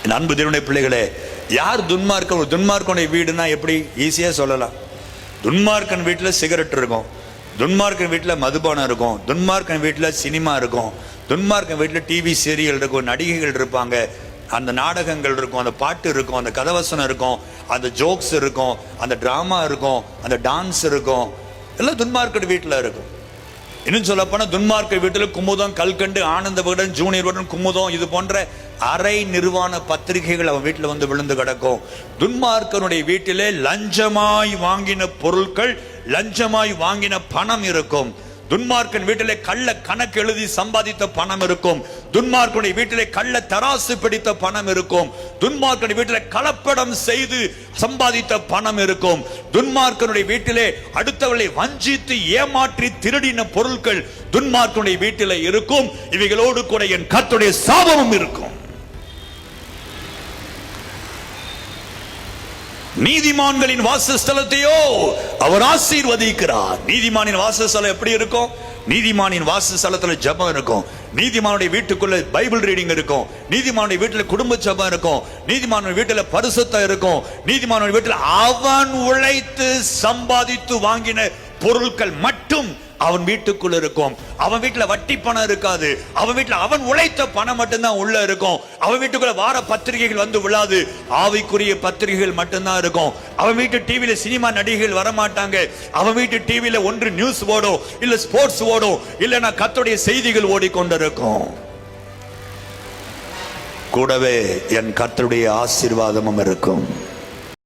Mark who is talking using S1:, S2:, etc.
S1: என் அன்பு தேவனுடைய பிள்ளைகளே, யார் துன்மார்க்கன்? ஒரு துன்மார்க்கனுடைய வீடுனா எப்படி ஈஸியா சொல்லலாம். துன்மார்க்கன் வீட்டுல சிகரெட் இருக்கும், துன்மார்க்கன் வீட்டுல மதுபானம் இருக்கும், துன்மார்க்கன் வீட்டுல சினிமா இருக்கும், துன்மார்க்கன் வீட்டுல டிவி சீரியல் இருக்கும், நடிகைகள் இருப்பாங்க, அந்த நாடகங்கள் இருக்கும், அந்த பாட்டு இருக்கும், அந்த கதவசனம் இருக்கும், அந்த ஜோக்ஸ் இருக்கும், அந்த டிராமா இருக்கும், அந்த டான்ஸ் இருக்கும், எல்லாம் துன்மார்க்கன் வீட்டுல இருக்கும். இன்னும் சொல்ல போனா துன்மார்க்க வீட்டுல குமுதம், கல்கண்டு, ஆனந்த விகடன், ஜூனியர் விகடன், குமுதம், இது போன்ற அரை நிர்வாண பத்திரிகைகள் அவன் வீட்டுல வந்து விழுந்து கிடக்கும். துன்மார்க்கனுடைய வீட்டிலே லஞ்சமாய் வாங்கின பொருட்கள், லஞ்சமாய் வாங்கின பணம் இருக்கும். துன்மார்க்கன் வீட்டிலே கள்ள கணக்கு எழுதி சம்பாதித்த பணம் இருக்கும். துன்மார்க்கனுடைய வீட்டிலே கள்ள தராசு பிடித்த பணம் இருக்கும். துன்மார்க்கனுடைய வீட்டிலே கலப்படம் செய்து சம்பாதித்த பணம் இருக்கும். துன்மார்க்கனுடைய வீட்டிலே அடுத்தவர்களை வஞ்சித்து ஏமாற்றி திருடின பொருட்கள் துன்மார்க்கனுடைய வீட்டிலே இருக்கும். இவைகளோடு கூட என் கர்த்தருடைய சாபமும் இருக்கும். நீதிமான்களின் வாசஸ்தலத்தையோ அவர் ஆசீர்வதிக்கிறார். நீதிமானின் வாசஸ்தலம் எப்படி இருக்கும்? நீதிமானின் வாசஸ்தலத்துல ஜெபம் இருக்கும், நீதிமானுடைய வீட்டுக்குள்ள பைபிள் ரீடிங் இருக்கும், நீதிமானுடைய வீட்டுல குடும்ப ஜெபம் இருக்கும், நீதிமானுடைய வீட்டுல பரிசுத்தம் இருக்கும், நீதிமானுடைய வீட்டுல அவன் உழைத்து சம்பாதித்து வாங்கின பொருட்கள் மட்டும் அவன் வீட்டுக்குள்ள இருக்கும். அவன் வீட்டுல வட்டி பணம் இருக்காது. அவன் வீட்டுல அவன் உழைத்த பணம் மட்டும்தான் உள்ள இருக்கும். அவன் வீட்டுக்குள்ள வார பத்திரிகைகள் வந்து விழாது, ஆவிக்குரிய பத்திரிகைகள் மட்டும்தான் இருக்கும். அவன் வீட்டு டிவியில சினிமா நடிகைகள் வரமாட்டாங்க. அவன் வீட்டு டிவியில ஒன்று நியூஸ் ஓடும், இல்ல ஸ்போர்ட்ஸ் ஓடும், இல்லனா கர்த்தருடைய செய்திகள் ஓடிக்கொண்டிருக்கும். கூடவே என் கர்த்தருடைய ஆசீர்வாதமும் இருக்கும்.